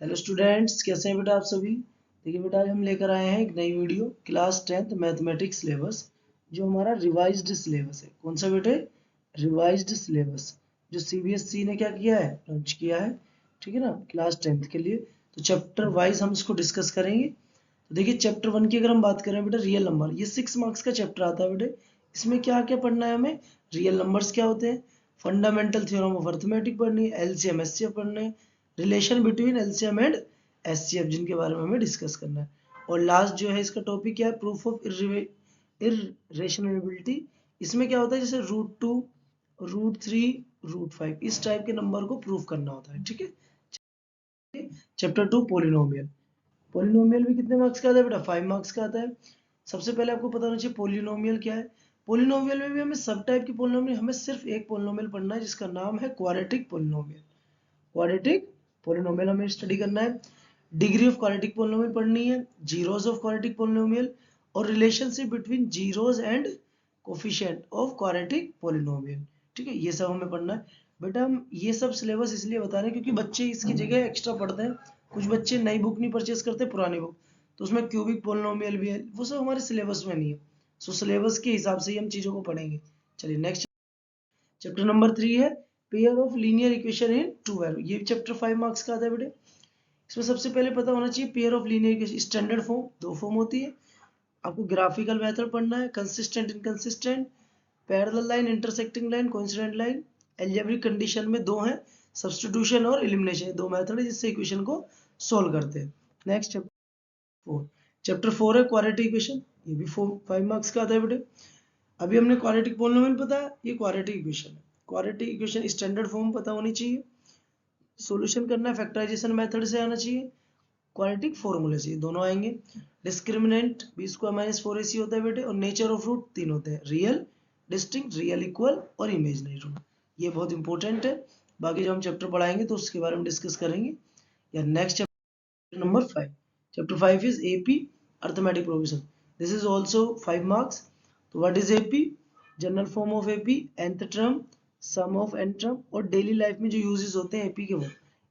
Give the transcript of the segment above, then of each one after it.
Hello students, कैसे हैं बेटा आप सभी। देखिए बेटा, आज हम लेकर आए हैं एक नई video class 10th mathematics syllabus, जो हमारा रिवाइज्ड सिलेबस है। कौन सा बेटे? रिवाइज्ड सिलेबस, जो सीबीएसई ने क्या किया है, लॉन्च किया है। ठीक है ना, क्लास 10th के लिए। तो चैप्टर वाइज हम इसको डिस्कस करेंगे। तो देखिए, चैप्टर 1 की अगर हम बात करें बेटा, रियल नंबर, ये 6 मार्क्स का चैप्टर आता है बेटे। इसमें क्या क्या पढ़ना है हमें? रियल नंबर्स क्या होते हैं, फंडामेंटल थ्योरम ऑफ अर्थमेटिक पढ़नी है, एलसीएम एचसीएफ पढ़ना है, relation between LCM and HCF जिनके बारे में हमें डिस्कस करना है। और लास्ट जो है इसका टॉपिक क्या है, प्रूफ ऑफ इर्रेशनबिलिटी। इसमें क्या होता है, जैसे √2, √3, √5 इस टाइप के नंबर को प्रूफ करना होता है। ठीक है। Chapter 2 polynomial. पोलिनोमियल भी कितने मार्क्स का आता है बेटा? 5 मार्क्स का आता है। सबसे पहले आपको पता होना चाहिए पोलिनोमियल क्या है। पोलिनोमियल में भी हमें सब टाइप की पोलिनोमियल, हमें सिर्फ एक पोलिनोमियल पढ़ना है जिसका नाम है क्वाड्रेटिक पोलिनोमियल। क्वाड्रेटिक पोलिनोमियल हमें स्टडी करना है। डिग्री ऑफ क्वाड्रेटिक पोलिनोमियल पढ़नी है, जीरोस ऑफ क्वाड्रेटिक पोलिनोमियल, और relationship between zeros and coefficient of quadratic polynomial. ठीक है, ये सब हमें पढ़ना है बेटा। हम ये सब सिलेबस इसलिए बता रहे हैं क्योंकि बच्चे इसकी जगह एक्स्ट्रा पढ़ते हैं। कुछ बच्चे नई बुक नहीं परचेज करते, पुरानी बुक, तो उसमें क्यूबिक पोलिनोमियल भी है, वो सब हमारे सिलेबस में नहीं है। सो सिलेबस के हिसाब से ही हम चीजों को पढ़ेंगे। चलिए नेक्स्ट, चैप्टर नंबर 3 है pair of linear equation in two value. ये चैप्टर 5 मार्क्स का आता है बेटे। इसमें सबसे पहले पता होना चाहिए pair of linear equation standard form, दो फॉर्म होती है। आपको ग्राफिकल मेथड पढ़ना है, consistent inconsistent, parallel line, intersecting line, coincident line. Algebraic condition में दो हैं, सब्स्टिट्यूशन और एलिमिनेशन, दो मेथड है जिससे इक्वेशन को सोल्व करते हैं। नेक्स्ट चैप्टर 4 है क्वाड्रेटिक इक्वेशन। ये भी 5 मार्क्स का आता है बेटे। अभी हमने क्वाड्रेटिक पोलिनोमियल पता है, ये क्वाड्रेटिक इक्वेशन है। क्वाड्रेटिक इक्वेशन स्टैंडर्ड फॉर्म पता होनी चाहिए, सॉल्यूशन करना है फैक्टराइजेशन मेथड से आना चाहिए, क्वाड्रेटिक फॉर्मूले से दोनों आएंगे। डिस्क्रिमिनेंट b² - 4ac होता है बेटे, और नेचर ऑफ रूट 3 होते हैं, रियल, डिस्टिंक्ट, रियल इक्वल और इमेजिनरी रूट। ये बहुत इंपॉर्टेंट है। बाकी जब हम चैप्टर पढ़ाएंगे तो उसके बारे में डिस्कस करेंगे। या next chapter number 5। Chapter 5 is AP arithmetic provision. This is also 5 marks. तो what is AP? General form of AP, nth term, sum of n term, और डेली लाइफ में जो यूजेस होते हैं एपी के, वो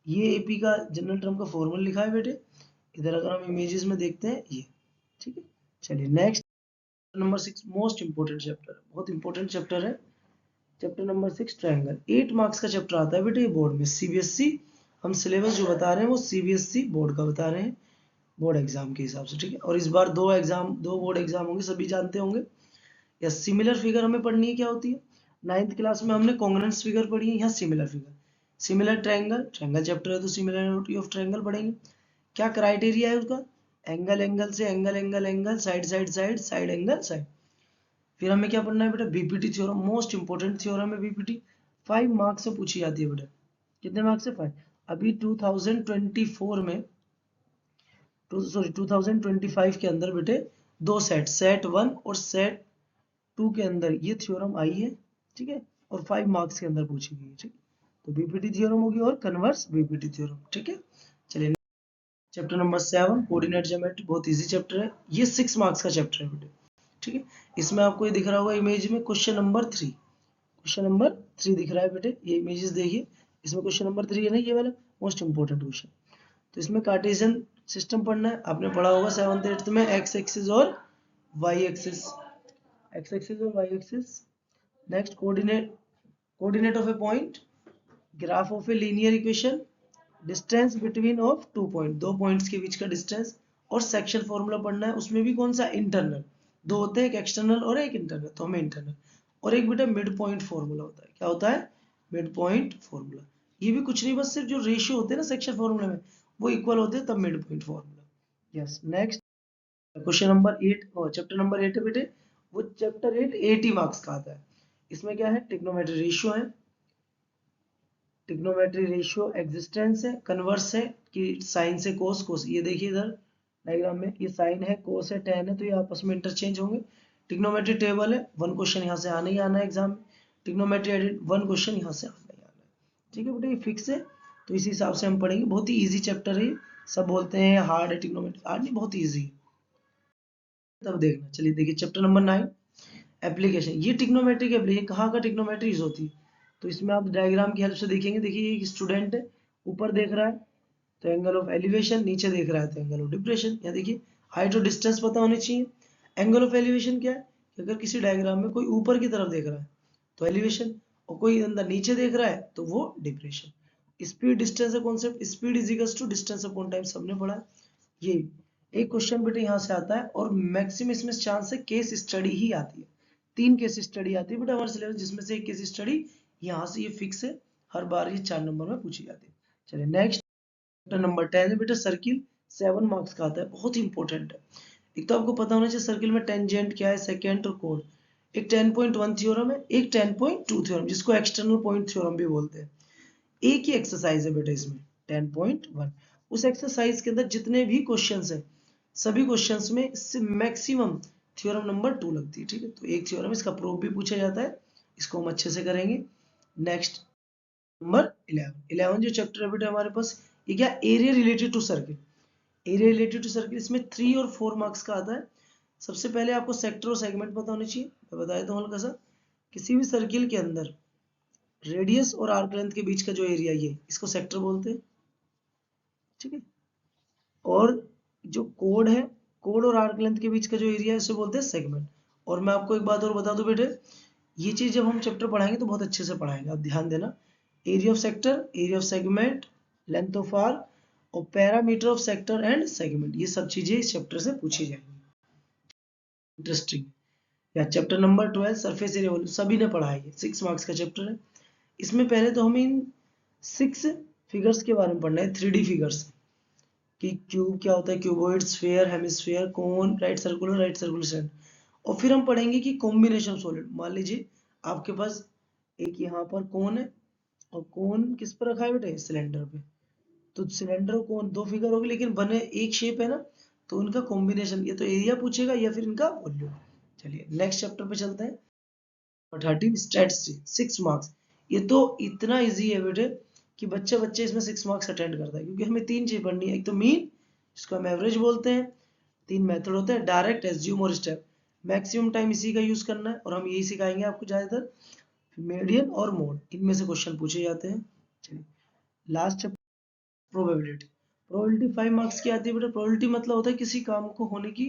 ये एपी का जनरल टर्म का फॉर्मूला लिखा है बेटे। इधर अगर हम इमेजेस में देखते हैं ये। ठीक है, चलिए next, number 6 most important chapter, बहुत इंपॉर्टेंट चैप्टर है। चैप्टर नंबर 6 ट्रायंगल, 8 मार्क्स का चैप्टर आता है बेटे ये बोर्ड में। सीबीएसई, हम सिलेबस जो बता रहे हैं वो सीबीएसई बोर्ड का बता रहे हैं, बोर्ड एग्जाम के हिसाब से। ठीक है, और इस बार दो बोर्ड एग्जाम होंगे, सभी जानते होंगे। या सिमिलर फिगर हमें पढ़नी है, क्या होती है? 9th क्लास में हमने कॉन्ग्रुएंस फिगर पढ़ी है, यहाँ similar figure. Similar triangle, triangle chapter है तो सिमिलरिटी ऑफ ट्रायंगल पढ़ेंगे। क्या क्राइटेरिया है उसका? एंगल एंगल से, angle angle angle, side side side, side angle side. फिर हमें क्या पढ़ना है बेटा? BPT theorem, most important theorem है बीपीटी। 5 मार्क्स से पूछी जाती है बेटा। कितने मार्क्स से? 5। अभी 2024 में, 2025 के अंदर बेटे दो सेट, सेट 1 और सेट 2 के अंदर ये थ्योरम आई है। ठीक है, और 5 मार्क्स के अंदर पूछी गई है। ठीक, तो बीपीटी थ्योरम होगी और कन्वर्स बीपीटी थ्योरम। ठीक है, चलिए चैप्टर नंबर 7 कोऑर्डिनेट ज्योमेट्री, बहुत इजी चैप्टर है, ये 6 मार्क्स का चैप्टर है बेटे। ठीक है, इसमें आपको ये दिख रहा होगा इमेज में क्वेश्चन नंबर 3, क्वेश्चन नंबर 3 दिख रहा है बेटे, ये इमेजेस देखिए। इसमें क्वेश्चन नंबर 3 है ना, ये वाला मोस्ट इंपोर्टेंट क्वेश्चन। तो इसमें कार्टेशियन सिस्टम पढ़ना है, आपने पढ़ा होगा 7th 8th में, एक्स एक्सिस और वाई एक्सिस, एक्स एक्सिस और y axis. Next coordinate, coordinate of a point, graph of a linear equation, distance between of two point, दो पॉइंट्स के बीच का डिस्टेंस, और सेक्शन फॉर्मूला पढ़ना है। उसमें भी कौन सा? इंटरनल, दो होते हैं, एक एक्सटर्नल और एक इंटरनल, तो हमें इंटरनल। और एक बेटा मिड पॉइंट फॉर्मूला होता है, क्या होता है? Mid point formula. ये भी कुछ नहीं, बस सिर्फ जो रेशियो होते हैं ना सेक्शन फॉर्मूला में, वो इक्वल होते हैं, तब mid point formula. Yes next, question number 8 और चैप्टर नंबर 8 है बेटे। वो चैप्टर 8 80 मार्क्स का आता है। इसमें क्या है? ट्रिग्नोमेट्री रेशियो है, ट्रिग्नोमेट्री रेशियो, एग्जिस्टेंस है, कन्वर्स है कि साइन से कोस, कोस ये देखिए इधर डायग्राम में, ये साइन है, कोस है, टेन है, तो ये आपस में इंटरचेंज होंगे। ट्रिग्नोमेट्री टेबल है, 1 क्वेश्चन यहाँ से आना ही आना है एग्जाम में। ट्रिग्नोमेट्री एडिट, 1 क्वेश्चन यहाँ से आना ही आना है। ठीक है बेटा, ये फिक्स है, तो इस हिसाब से हम पढ़ेंगे। बहुत ही ईजी चैप्टर है। सब बोलते हैं हार्ड है ट्रिग्नोमेट्री, हार्ड नहीं, बहुत ईजी है, तब देखना। चलिए देखिए चैप्टर नंबर 9 एप्लीकेशन। ये ट्रिग्नोमेट्री की एप्लीकेशन, कहाँ का ट्रिग्नोमेट्री यूज होती है? तो इसमें आप डायग्राम की हेल्प से देखेंगे। देखिए एक स्टूडेंट है, ऊपर देख रहा है, तो एंगल ऑफ एलिवेशन नीचे देख रहा है तो एंगल ऑफ डिप्रेशन। यहाँ देखिए हाइट और डिस्टेंस पता होनी चाहिए। एंगल ऑफ एलिवेशन क्या है कि अगर किसी डायग्राम में कोई ऊपर की तरफ देख रहा है तो एलिवेशन, और कोई अंदर नीचे देख रहा है तो वो डिप्रेशन। स्पीड डिस्टेंस का concept, speed is equals to distance upon time, सबने पढ़ा है। ये एक क्वेश्चन बेटे यहाँ से आता है और मैक्सिमम इसमें चांस है केस स्टडी ही आती है। 3 केस स्टडी आती है बेटा हमारे सिलेबस, जिसमें से एक केस स्टडी यहाँ से ये फिक्स है, हर बार ये 4 नंबर में पूछी जाती है। चलिए नेक्स्ट चैप्टर नंबर 10 है बेटा सर्किल, 7 मार्क्स का आता है, बहुत ही इंपॉर्टेंट है। एक तो आपको पता होना चाहिए सर्किल में टेंजेंट क्या है, सेकेंट और कोड। एक 10.1 थ्योरम है, एक 10.2 थ्योरम, जिसको एक्सटर्नल पॉइंट थ्योरम भी बोलते हैं। एक ही एक्सरसाइज है बेटा इसमें 10.1। उस एक्सरसाइज के अंदर जितने भी क्वेश्चंस हैं सभी क्वेश्चंस में इससे मैक्सिमम थ्योरम नंबर 2 लगती है, ठीक है। तो एक थ्योरम इसका प्रूफ भी पूछा जाता है, इसको हम अच्छे से करेंगे। नेक्स्ट नंबर 11 जो चैप्टर है बेटा हमारे पास, ये क्या, area related to circle. Area related to circle इसमें 3 और 4 मार्क्स का आता है। सबसे पहले आपको सेक्टर और सेगमेंट पता होने चाहिए। मैं बता देता हूँ हल्का सा, किसी भी सर्किल के अंदर रेडियस और आर्क लेंथ के बीच का जो एरिया, ये इसको सेक्टर बोलते हैं, ठीक है। और जो कोड है, कोड और आर्क लेंथ के बीच का जो एरिया है उसे बोलते हैं सेगमेंट। और मैं आपको एक बात और बता दूं बेटे, ये चीज जब हम चैप्टर पढ़ाएंगे तो बहुत अच्छे से पढ़ाएंगे, आप ध्यान देना। Area of sector, area of segment, length of arc और parameter of sector and segment, ये सब चीजें इस चैप्टर से पूछी जाएंगी। इंटरेस्टिंग। या chapter number 12 surface area volume, सभी ने पढ़ा है, 6 मार्क्स का चैप्टर है। इसमें पहले तो हमें इन 6 फिगर्स के बारे में पढ़ना है, 3D फिगर्स, कि क्यूब क्या होता है, क्यूबॉइड, स्फीयर, हेमिस्फीयर, कोन, राइट सर्कुलर सेंड। और फिर हम पढ़ेंगे कि कॉम्बिनेशन सॉलिड। मान लीजिए आपके पास एक यहाँ पर कोन है, और कोन किस पर रखा है बेटे, सिलेंडर पे। तो सिलेंडर और कोन 2 फिगर हो गए, लेकिन बने एक शेप है ना, तो उनका कॉम्बिनेशन, ये तो एरिया पूछेगा या फिर इनका वॉल्यूम। चलिए नेक्स्ट चैप्टर पे चलते हैं। 13 स्टैटिस्टिक्स, 6 मार्क्स। ये तो इतना इजी है बेटे कि बच्चे बच्चे इसमें 6 मार्क्स अटेंड करता है, क्योंकि हमें 3 चीज पढ़नी है। एक तो मीन, जिसको हम एवरेज बोलते हैं, 3 मेथड होते हैं, डायरेक्ट, एज्यूम और स्टेप। मैक्सिमम टाइम इसी का यूज करना है, और हम यही सिखाएंगे आपको ज्यादातर। मीडियन और मोड, इनमें से क्वेश्चन पूछे जाते हैं। चलिए last chapter, probability. Probability 5 marks की आती है बेटा। प्रोबेबिलिटी मतलब होता है किसी काम को होने की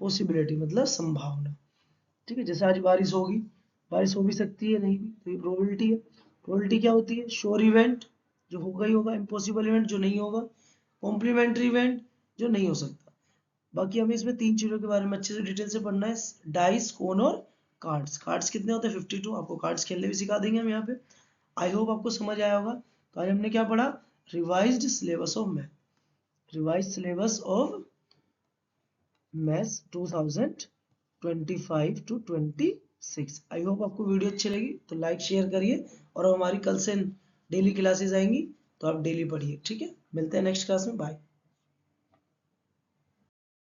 पॉसिबिलिटी, मतलब संभावना, ठीक है। जैसे आज बारिश होगी, बारिश हो भी सकती है, नहीं भी, तो ये प्रोबेबिलिटी है। प्रोबेबिलिटी क्या होती है, श्योर इवेंट, जो होगा ही होगा, इम्पॉसिबल इवेंट, जो नहीं होगा, कॉम्प्लीमेंट्री इवेंट, जो नहीं हो सकता। बाकी हमें इसमें 3 चीजों के बारे में अच्छे से डिटेल से पढ़ना है, डाइस, कोन और कार्ड्स। कार्ड्स कितने होते हैं, 52। आपको कार्ड्स खेलने भी सिखा देंगे हम यहाँ पे। आई होप आपको समझ आया होगा। तो आज हमने क्या पढ़ा, revised syllabus of math, revised syllabus of maths 2025 to 26। I hope आपको वीडियो अच्छी लगी, तो लाइक शेयर करिए, और हमारी कल से डेली क्लासेस आएंगी, तो आप डेली पढ़िए, ठीक है। मिलते हैं नेक्स्ट क्लास में, बाय।